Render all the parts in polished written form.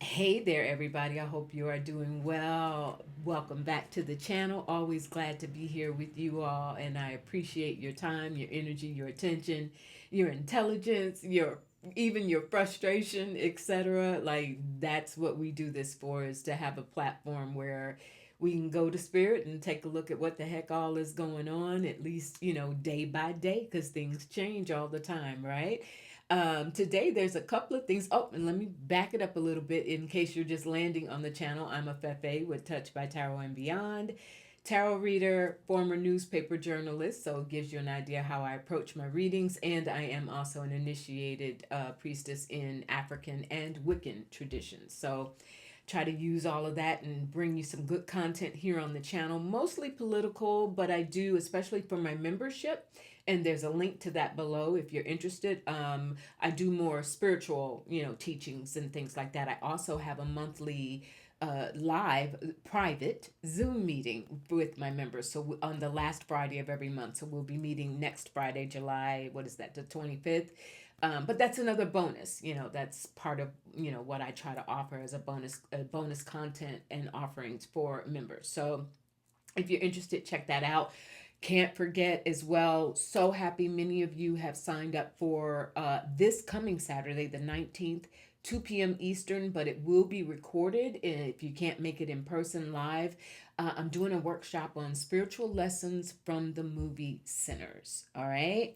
Hey there, everybody. I hope you are doing well. Welcome back to the channel. Always glad to be here with you all, and I appreciate your time, your energy, your attention, your intelligence, your even your frustration, etc. Like that's what we do this for, is to have a platform where we can go to spirit and take a look at what the heck all is going on, at least, day by day, because things change all the time, right? Today, there's a couple of things. Oh, and let me back it up a little bit in case you're just landing on the channel. I'm a Fefe with Touch by Tarot and Beyond. Tarot reader, former newspaper journalist, so it gives you an idea how I approach my readings. And I am also an initiated priestess in African and Wiccan traditions. So try to use all of that and bring you some good content here on the channel, mostly political, but I do, especially for my membership. And there's a link to that below if you're interested. I do more spiritual, teachings and things like that. I also have a monthly live private Zoom meeting with my members. So on the last Friday of every month. So we'll be meeting next Friday, July, what is that, the 25th. But that's another bonus. That's part of what I try to offer as a bonus content and offerings for members. So if you're interested, check that out. Can't forget as well, so happy many of you have signed up for this coming Saturday, the 19th, 2 p.m. Eastern, but it will be recorded if you can't make it in person live. I'm doing a workshop on spiritual lessons from the movie Sinners. All right.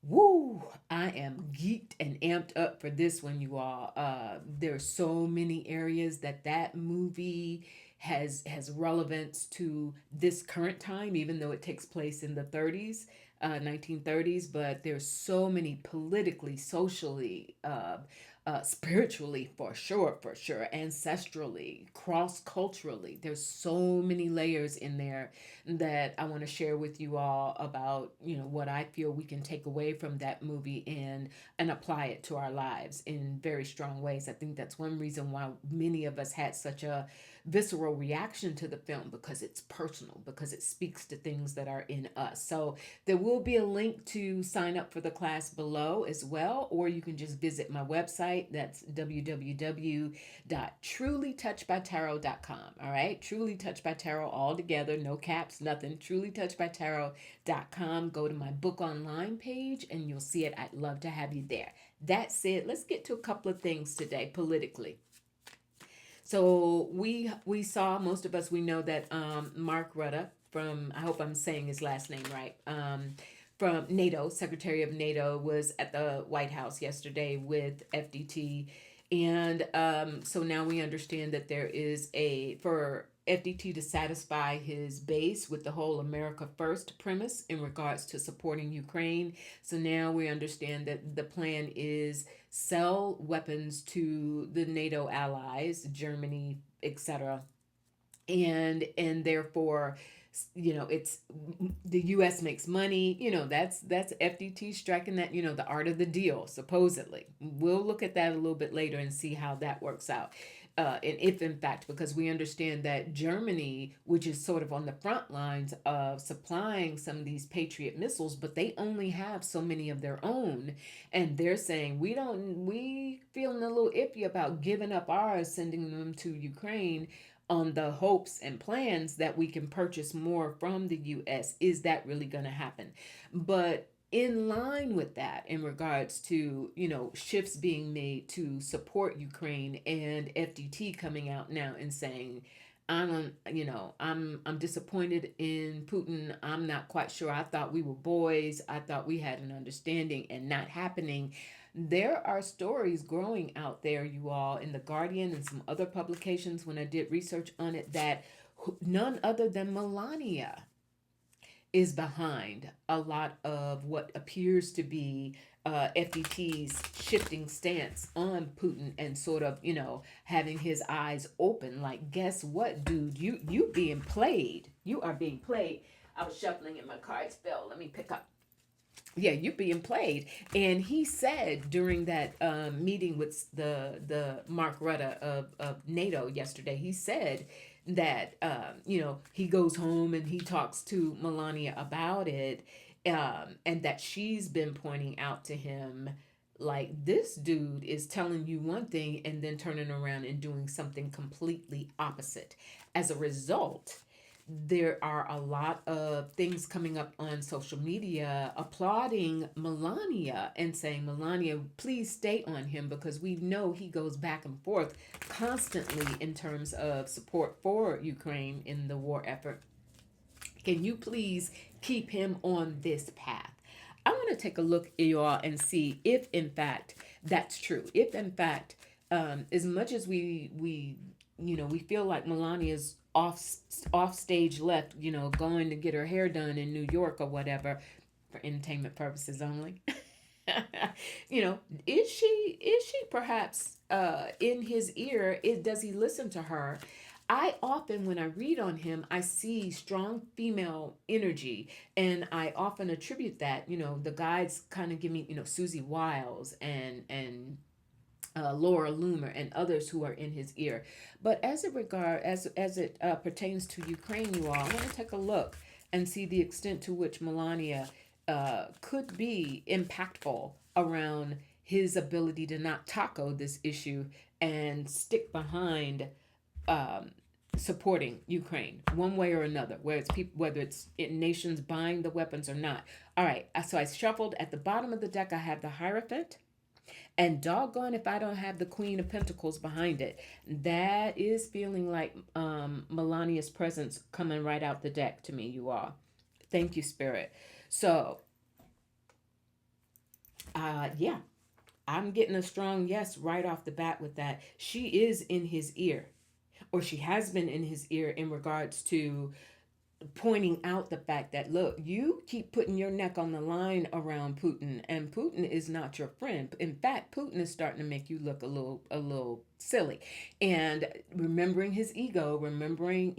Woo! I am geeked and amped up for this one, you all. There's so many areas that movie has relevance to this current time, even though it takes place in the 30s, 1930s. But there's so many politically, socially, spiritually, for sure, ancestrally, cross culturally. There's so many layers in there that I want to share with you all about, what I feel we can take away from that movie and apply it to our lives in very strong ways. I think that's one reason why many of us had such a visceral reaction to the film, because it's personal, because it speaks to things that are in us. So there will be a link to sign up for the class below as well, or you can just visit my website. That's www.trulytouchedbytarot.com. All right, Truly Touched by Tarot, all together, no caps, nothing. Trulytouchedbytarot.com. Go to my book online page and you'll see it. I'd love to have you there. That said, let's get to a couple of things today politically. So we saw, most of us, we know that Mark Rutte, from, I hope I'm saying his last name right, from NATO, Secretary of NATO, was at the White House yesterday with FDT. And so now we understand that there is for FDT to satisfy his base with the whole America First premise in regards to supporting Ukraine. So now we understand that the plan is sell weapons to the NATO allies, Germany, etc., and therefore, it's the US makes money. That's FDT striking that, the art of the deal, supposedly. We'll look at that a little bit later and see how that works out. And if in fact, because we understand that Germany, which is sort of on the front lines of supplying some of these Patriot missiles, but they only have so many of their own, and they're saying we feeling a little iffy about giving up ours, sending them to Ukraine on the hopes and plans that we can purchase more from the US. Is that really going to happen? But in line with that, in regards to, shifts being made to support Ukraine, and FDT coming out now and saying, I'm disappointed in Putin. I'm not quite sure. I thought we were boys. I thought we had an understanding, and not happening. There are stories growing out there, you all, in the Guardian and some other publications when I did research on it, that none other than Melania is behind a lot of what appears to be FDT's shifting stance on Putin, and sort of, having his eyes open. Like, guess what, dude? You being played. You are being played. I was shuffling and my cards fell. Let me pick up. Yeah, you're being played. And he said during that meeting with the Mark Rutte of NATO yesterday, he said that he goes home and he talks to Melania about it, and that she's been pointing out to him, Like, this dude is telling you one thing and then turning around and doing something completely opposite. As a result, there are a lot of things coming up on social media applauding Melania and saying, Melania, please stay on him, because we know he goes back and forth constantly in terms of support for Ukraine in the war effort. Can you please keep him on this path? I want to take a look, you all, and see if in fact that's true. If in fact, as much as we feel like Melania's off stage left, going to get her hair done in New York or whatever, for entertainment purposes only. Is she perhaps in his ear? Does he listen to her? I often, when I read on him, I see strong female energy, and I often attribute that. The guides kind of give me, Susie Wiles and Laura Loomer and others who are in his ear. But as it pertains to Ukraine, you all, I want to take a look and see the extent to which Melania could be impactful around his ability to not tackle this issue and stick behind um, supporting Ukraine one way or another, whether it's nations buying the weapons or not. All right, so I shuffled at the bottom of the deck. I have the Hierophant, and doggone if I don't have the Queen of Pentacles behind it. That is feeling like Melania's presence coming right out the deck to me, you all. Thank you, Spirit. So, yeah, I'm getting a strong yes right off the bat with that. She is in his ear, or she has been in his ear in regards to pointing out the fact that, look, you keep putting your neck on the line around Putin, and Putin is not your friend. In fact, Putin is starting to make you look a little silly. And remembering his ego, remembering,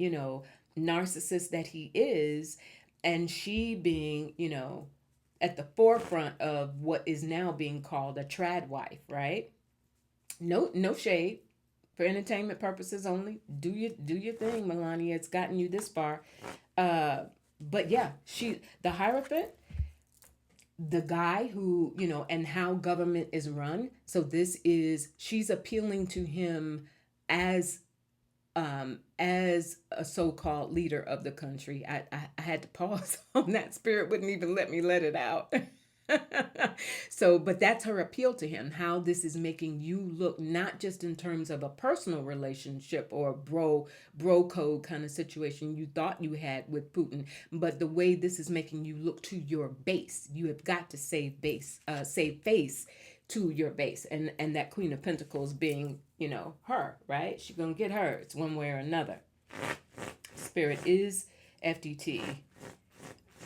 narcissist that he is, and she being, at the forefront of what is now being called a trad wife, right? No shade, for entertainment purposes only. Do your thing, Melania. It's gotten you this far. Uh, but yeah, the Hierophant, the guy who, and how government is run. So she's appealing to him as as a so-called leader of the country. I had to pause on that. Spirit wouldn't even let me let it out. So, but that's her appeal to him, how this is making you look, not just in terms of a personal relationship or bro code kind of situation you thought you had with Putin, but the way this is making you look to your base. You have got to save face to your base, and that Queen of Pentacles being, her, right? She's gonna get hers one way or another. Spirit is FDT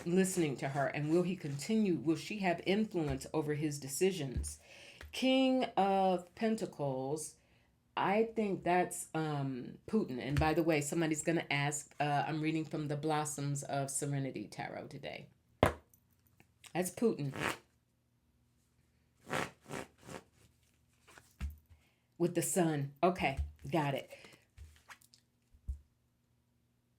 listening to her, and will she have influence over his decisions? King of Pentacles, I think that's Putin. And by the way, somebody's gonna ask, I'm reading from the Blossoms of Serenity Tarot today. That's Putin with the sun. Okay, got it.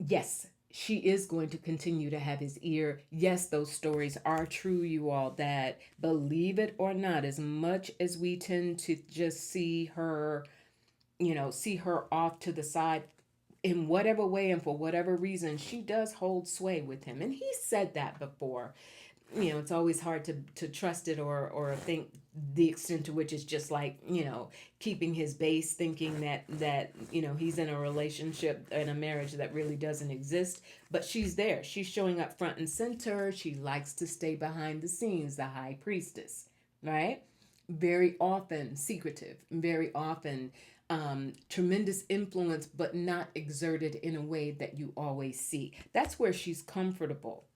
Yes, she is going to continue to have his ear. Yes, those stories are true, you all, that, believe it or not, as much as we tend to just see her off to the side in whatever way and for whatever reason, she does hold sway with him. And he said that before. It's always hard to trust it, or think the extent to which it's just like, keeping his base, thinking that he's in a relationship and a marriage that really doesn't exist. But she's there. She's showing up front and center. She likes to stay behind the scenes, the high priestess, right? Very often secretive, very often tremendous influence, but not exerted in a way that you always see. That's where she's comfortable.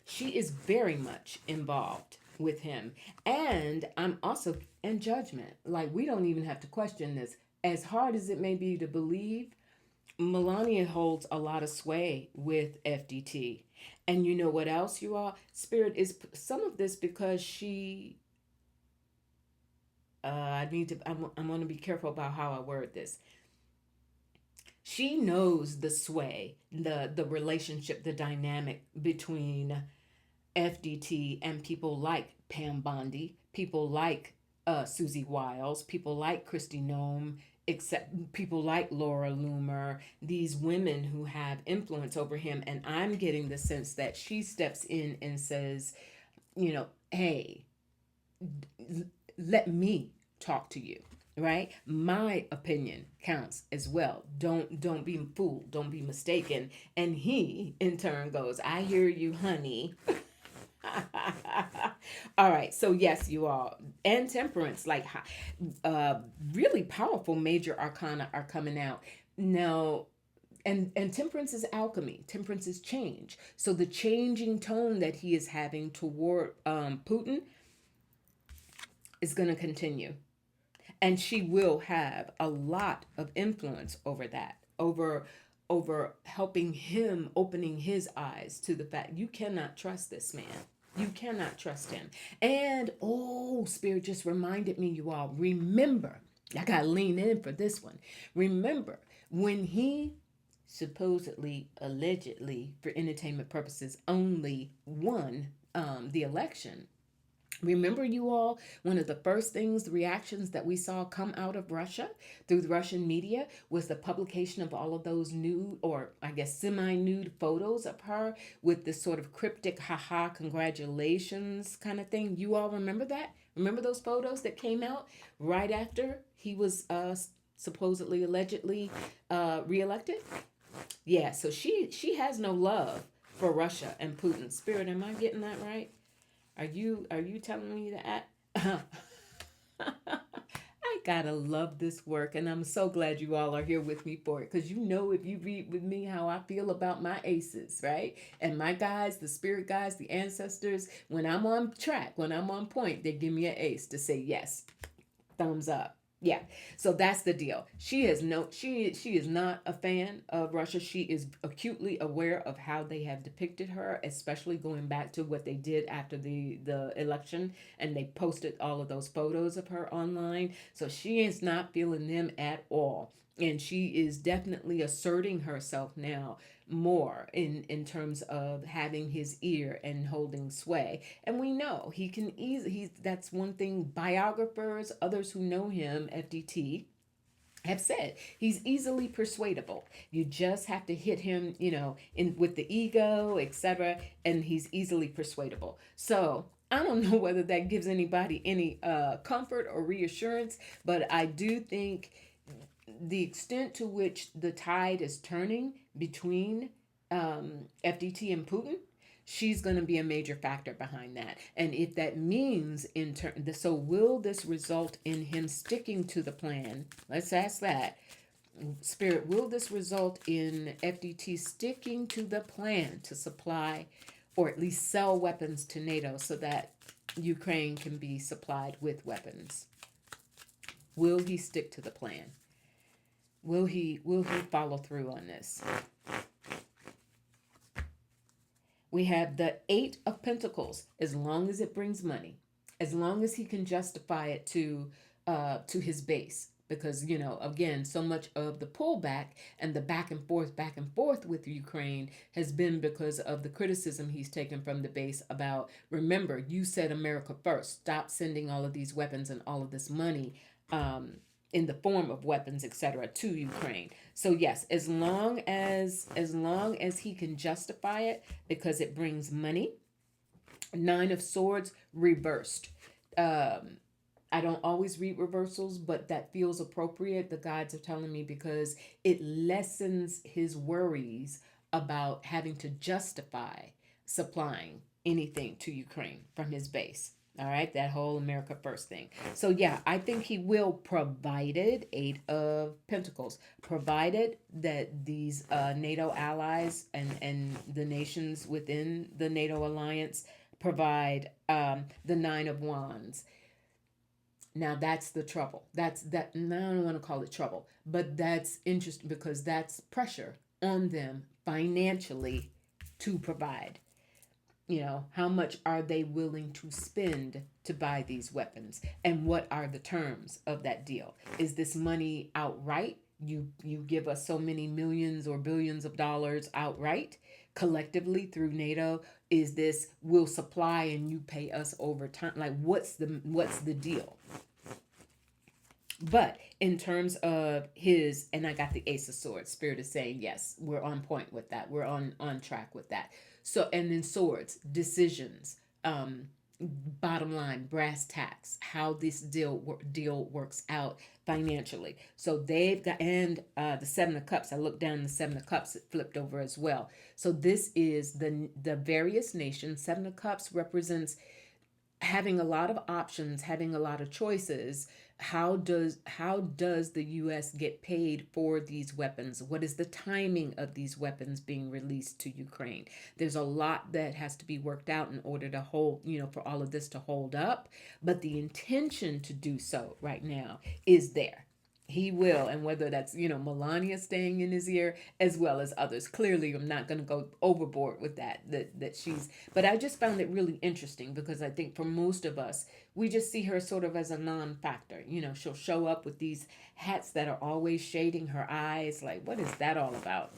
She is very much involved with him. And I'm also in judgment. Like, we don't even have to question this. As hard as it may be to believe, Melania holds a lot of sway with FDT. And you know what else, you all? Spirit is some of this because she. I'm going to be careful about how I word this. She knows the sway, the relationship, the dynamic between FDT and people like Pam Bondi, people like Susie Wiles, people like Christy Nome, except people like Laura Loomer, these women who have influence over him. And I'm getting the sense that she steps in and says, hey, let me talk to you, right? My opinion counts as well. Don't be fooled, don't be mistaken. And he in turn goes, I hear you, honey. All right, so yes, you all, and temperance, like really powerful major arcana are coming out now. And temperance is alchemy, temperance is change. So the changing tone that he is having toward Putin is going to continue, and she will have a lot of influence over that, over helping him, opening his eyes to the fact you cannot trust this man. You cannot trust him. And oh, Spirit just reminded me, you all, remember, I got to lean in for this one. Remember when he supposedly, allegedly, for entertainment purposes, only won the election. Remember, you all, one of the first things, the reactions that we saw come out of Russia through the Russian media was the publication of all of those nude, or I guess semi-nude photos of her with this sort of cryptic, haha, congratulations kind of thing. You all remember that? Remember those photos that came out right after he was supposedly, allegedly reelected? Yeah, so she has no love for Russia and Putin. Spirit, am I getting that right? Are you telling me that? I gotta love this work, and I'm so glad you all are here with me for it, because if you read with me how I feel about my aces, right? And my guys, the spirit guys, the ancestors, when I'm on track, when I'm on point, they give me an ace to say yes, thumbs up. Yeah, so that's the deal. She is not a fan of Russia. She is acutely aware of how they have depicted her, especially going back to what they did after the election, and they posted all of those photos of her online. So she is not feeling them at all. And she is definitely asserting herself now more in terms of having his ear and holding sway. And we know he can easily, that's one thing biographers, others who know him, FDT, have said. He's easily persuadable. You just have to hit him, in with the ego, etc., and he's easily persuadable. So I don't know whether that gives anybody any comfort or reassurance, but I do think the extent to which the tide is turning between FDT and Putin, she's going to be a major factor behind that. And if that means so will this result in him sticking to the plan? Let's ask that. Spirit, will this result in FDT sticking to the plan to supply or at least sell weapons to NATO so that Ukraine can be supplied with weapons? Will he stick to the plan? Will he follow through on this? We have the Eight of Pentacles. As long as it brings money, as long as he can justify it to his base, because again, so much of the pullback and the back and forth with Ukraine has been because of the criticism he's taken from the base about, remember, you said America first. Stop sending all of these weapons and all of this money. In the form of weapons, etc., to Ukraine. So yes, as long as he can justify it because it brings money. Nine of Swords reversed. I don't always read reversals, but that feels appropriate. The guides are telling me, because it lessens his worries about having to justify supplying anything to Ukraine from his base. All right, that whole America first thing. So yeah, I think he will, provided, Eight of Pentacles, provided that these NATO allies and the nations within the NATO alliance provide the Nine of Wands. Now that's the trouble. Now I don't want to call it trouble, but that's interesting because that's pressure on them financially to provide. How much are they willing to spend to buy these weapons? And what are the terms of that deal? Is this money outright? You give us so many millions or billions of dollars outright collectively through NATO? Is this we'll supply and you pay us over time? Like what's the deal? But in terms of his, and I got the Ace of Swords, Spirit is saying, yes, we're on point with that. We're on track with that. So, and then swords, decisions, um, bottom line, brass tacks, how this deal works out financially. So they've got, and the Seven of Cups. I looked down, the Seven of Cups, it flipped over as well. So this is the various nations. Seven of Cups represents having a lot of options, having a lot of choices. How does the US get paid for these weapons? What is the timing of these weapons being released to Ukraine? There's a lot that has to be worked out in order to hold, for all of this to hold up, but the intention to do so right now is there. He will, and whether that's Melania staying in his ear as well as others. Clearly, I'm not going to go overboard with that she's. But I just found it really interesting because I think for most of us, we just see her sort of as a non-factor. She'll show up with these hats that are always shading her eyes. Like, what is that all about?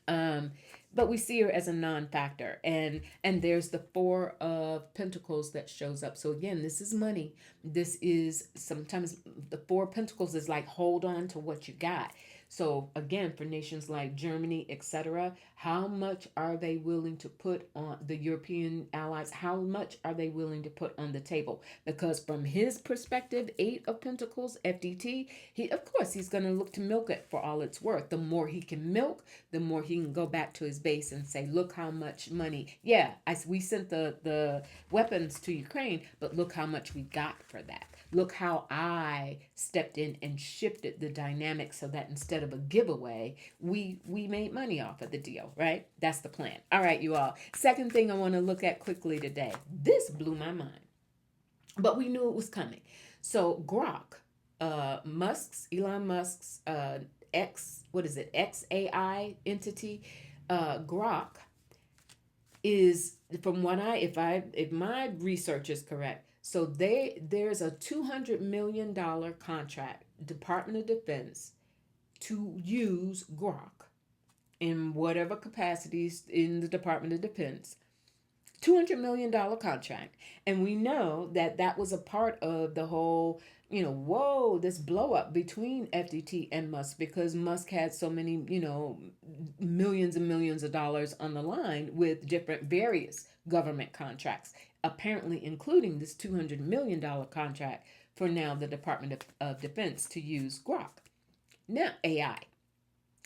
Um, but we see her as a non-factor, and there's the Four of Pentacles that shows up. So again, this is money. This is sometimes the Four of Pentacles is like hold on to what you got. So again, for nations like Germany, etc., how much are they willing to put on the European allies? How much are they willing to put on the table? Because from his perspective, Eight of Pentacles, FDT, he of course he's going to look to milk it for all it's worth. The more he can milk, the more he can go back to his base and say, look how much money. Yeah, we sent the weapons to Ukraine, but look how much we got for that. Look how I stepped in and shifted the dynamic so that instead of a giveaway, we made money off of the deal, right? That's the plan. All right, you all. Second thing I want to look at quickly today. This blew my mind, but we knew it was coming. So Grok, Elon Musk's XAI entity, Grok is, from what if my research is correct, so there's a $200 million contract, Department of Defense, to use Grok in whatever capacities in the Department of Defense. $200 million contract. And we know that was a part of the whole, this blow up between FDT and Musk, because Musk had so many, millions and millions of dollars on the line with different various government contracts, apparently including this $200 million contract for now the Department of Defense to use Grok. Now, AI.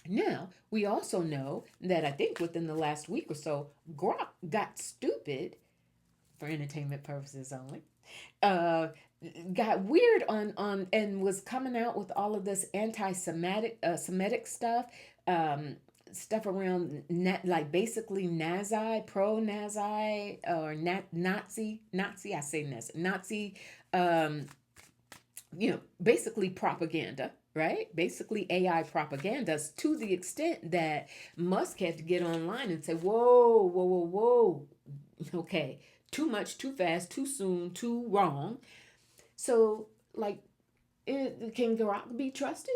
Now, we also know that I think within the last week or so, Grok got stupid, for entertainment purposes only, got weird on and was coming out with all of this Semitic stuff, stuff around like basically pro-Nazi or Nazi, I say Nazi, basically propaganda, right? Basically AI propaganda, to the extent that Musk had to get online and say, whoa, whoa, whoa, whoa. Okay, too much, too fast, too soon, too wrong. So, like, can Grok be trusted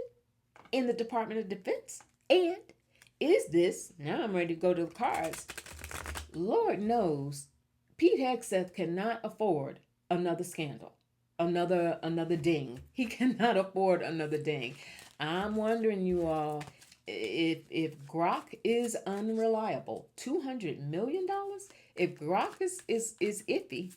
in the Department of Defense? And is this, now I'm ready to go to the cards. Lord knows, Pete Hegseth cannot afford another scandal. Another ding. He cannot afford another ding. I'm wondering, you all, if Grok is unreliable, $200 million. If Grok is iffy,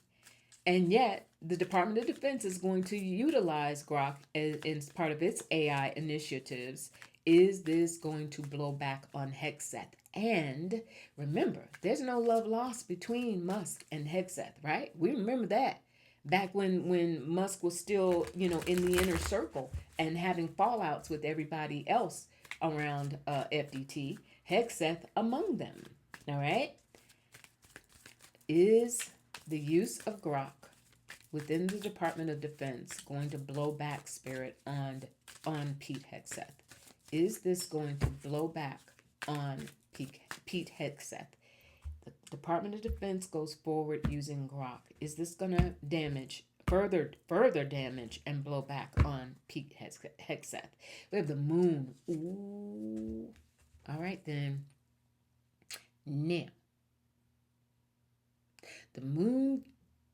and yet the Department of Defense is going to utilize Grok as part of its AI initiatives, is this going to blow back on Hegseth? And remember, there's no love lost between Musk and Hegseth, right? We remember that. Back when Musk was still, in the inner circle and having fallouts with everybody else around FDT, Hegseth among them. All right? Is the use of Grok within the Department of Defense going to blow back, Spirit, on Pete Hegseth? Is this going to blow back on Pete Hegseth? The Department of Defense goes forward using Grok. Is this going to further damage and blow back on Pete Hegseth? We have the moon. Ooh. All right, then. Now, the moon,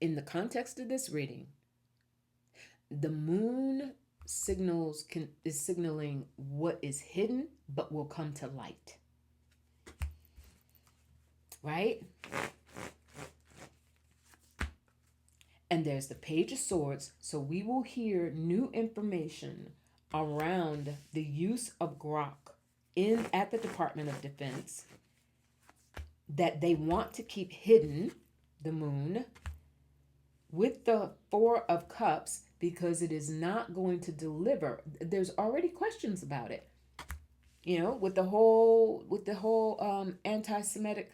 in the context of this reading, the moon is signaling what is hidden but will come to light. Right? And there's the Page of Swords, so we will hear new information around the use of Grok at the Department of Defense that they want to keep hidden, the moon, with the Four of Cups, because it is not going to deliver. There's already questions about it, with the whole anti-Semitic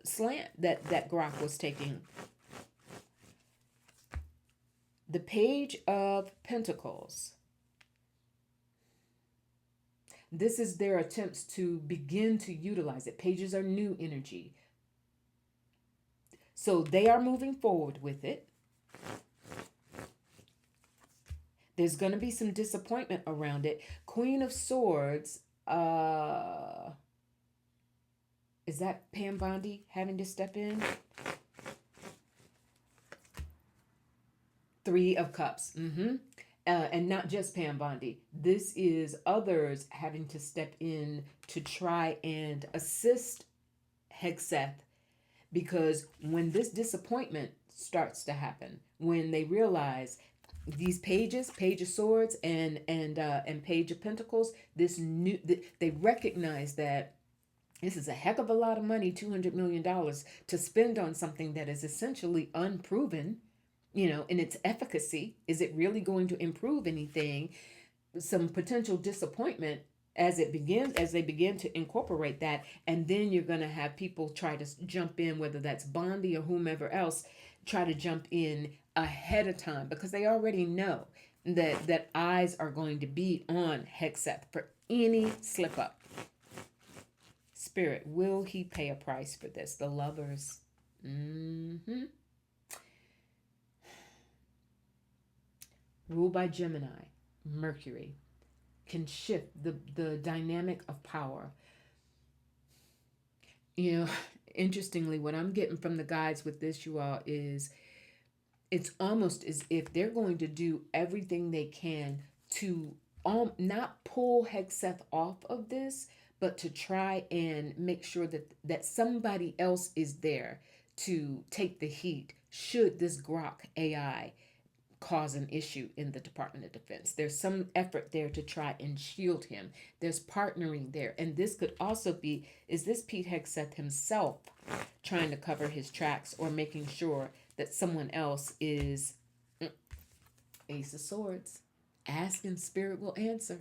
slant that Grok was taking. The Page of Pentacles. This is their attempts to begin to utilize it. Pages are new energy. So they are moving forward with it. There's going to be some disappointment around it. Queen of Swords. Is that Pam Bondi having to step in? Three of Cups. And not just Pam Bondi. This is others having to step in to try and assist Hegseth, because when this disappointment starts to happen, when they realize these pages, Page of Swords and Page of Pentacles, they recognize that this is a heck of a lot of money, $200 million, to spend on something that is essentially unproven, in its efficacy. Is it really going to improve anything? Some potential disappointment as they begin to incorporate that. And then you're going to have people try to jump in, whether that's Bondi or whomever else, try to jump in ahead of time, because they already know that eyes are going to be on Hegseth for any slip up. Spirit, will he pay a price for this? The Lovers. Ruled by Gemini, Mercury, can shift the dynamic of power. Interestingly, what I'm getting from the guides with this, you all, is it's almost as if they're going to do everything they can to not pull Hegseth off of this, but to try and make sure that somebody else is there to take the heat should this Grok AI cause an issue in the Department of Defense. There's some effort there to try and shield him. There's partnering there. And this could also be, is this Pete Hegseth himself trying to cover his tracks, or making sure that someone else is Ace of Swords? Ask and Spirit will answer.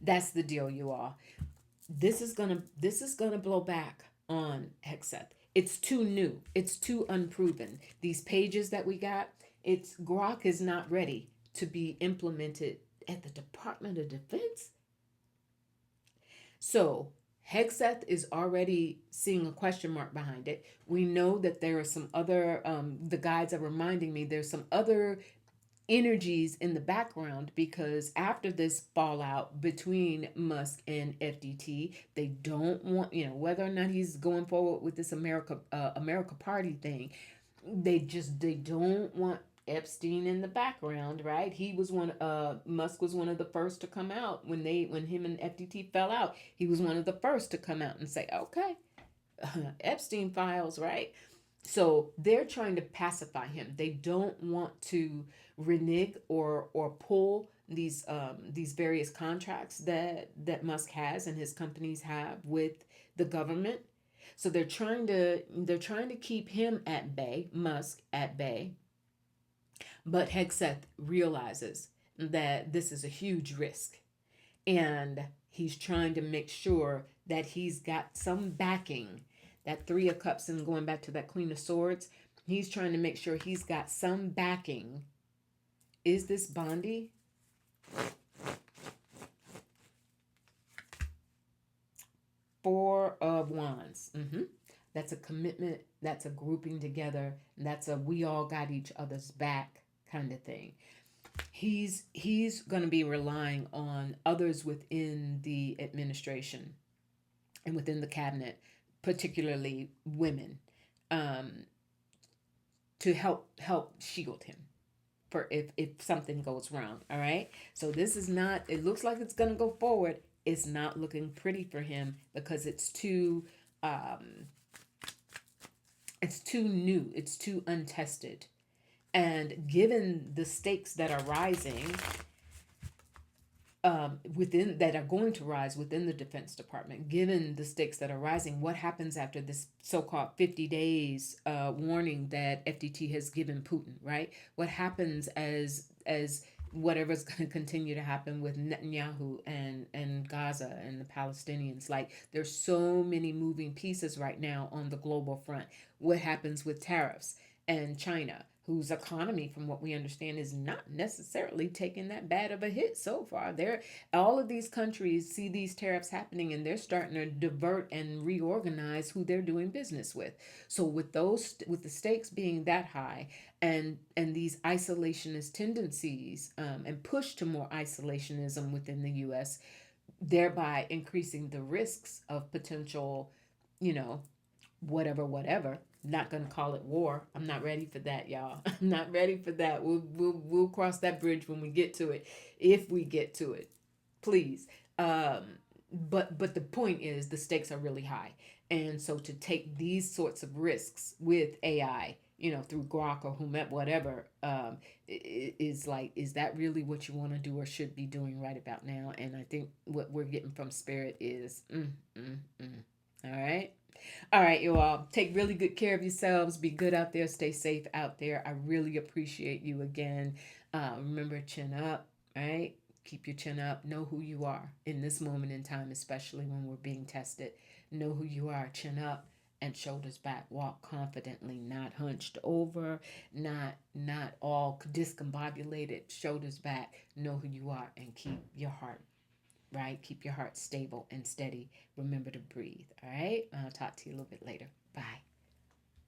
That's the deal, you all. This is gonna blow back on Hegseth. It's too new. It's too unproven. These pages that we got, Grok is not ready to be implemented at the Department of Defense. So Hegseth is already seeing a question mark behind it. We know that there are some other, the guides are reminding me, there's some other energies in the background, because after this fallout between Musk and FDT, they don't want, whether or not he's going forward with this America Party thing, they don't want Epstein in the background, right? Musk was one of the first to come out when him and FDT fell out. He was one of the first to come out and say, okay, Epstein files, right? So they're trying to pacify him. They don't want to renege or pull these various contracts that Musk has and his companies have with the government. So they're trying to keep him at bay, Musk at bay. But Hegseth realizes that this is a huge risk, and he's trying to make sure that he's got some backing. That Three of Cups, and going back to that Queen of Swords, he's trying to make sure he's got some backing. Is this Bondi? Four of Wands. That's a commitment. That's a grouping together. That's a we all got each other's back kind of thing. He's going to be relying on others within the administration and within the cabinet, particularly women, um, to help shield him for if something goes wrong. All right. So this is not. It looks like it's gonna go forward. It's not looking pretty for him because um, it's too new. It's too untested. And given the stakes that are rising, within that are going to rise within the Defense Department, given the stakes that are rising, what happens after this so-called 50 days warning that FDT has given Putin, right? What happens as whatever's going to continue to happen with Netanyahu and Gaza and the Palestinians? Like, there's so many moving pieces right now on the global front. What happens with tariffs and China, whose economy, from what we understand, is not necessarily taking that bad of a hit so far. They're all of these countries see these tariffs happening, and they're starting to divert and reorganize who they're doing business with. So with the stakes being that high, and these isolationist tendencies, and push to more isolationism within the U.S., thereby increasing the risks of potential, you know, whatever. Not gonna call it war. I'm not ready for that, y'all. I'm not ready for that. We'll cross that bridge when we get to it, if we get to it, please. But the point is, the stakes are really high, and so to take these sorts of risks with AI, through Grok or whomever, whatever, is like, is that really what you want to do or should be doing right about now? And I think what we're getting from Spirit is, all right. All right, you all. Take really good care of yourselves. Be good out there. Stay safe out there. I really appreciate you again. Remember, chin up, right? Keep your chin up. Know who you are in this moment in time, especially when we're being tested. Know who you are. Chin up and shoulders back. Walk confidently, not hunched over, not all discombobulated. Shoulders back. Know who you are and keep your heart right. Keep your heart stable and steady. Remember to breathe. All right. I'll talk to you a little bit later. Bye.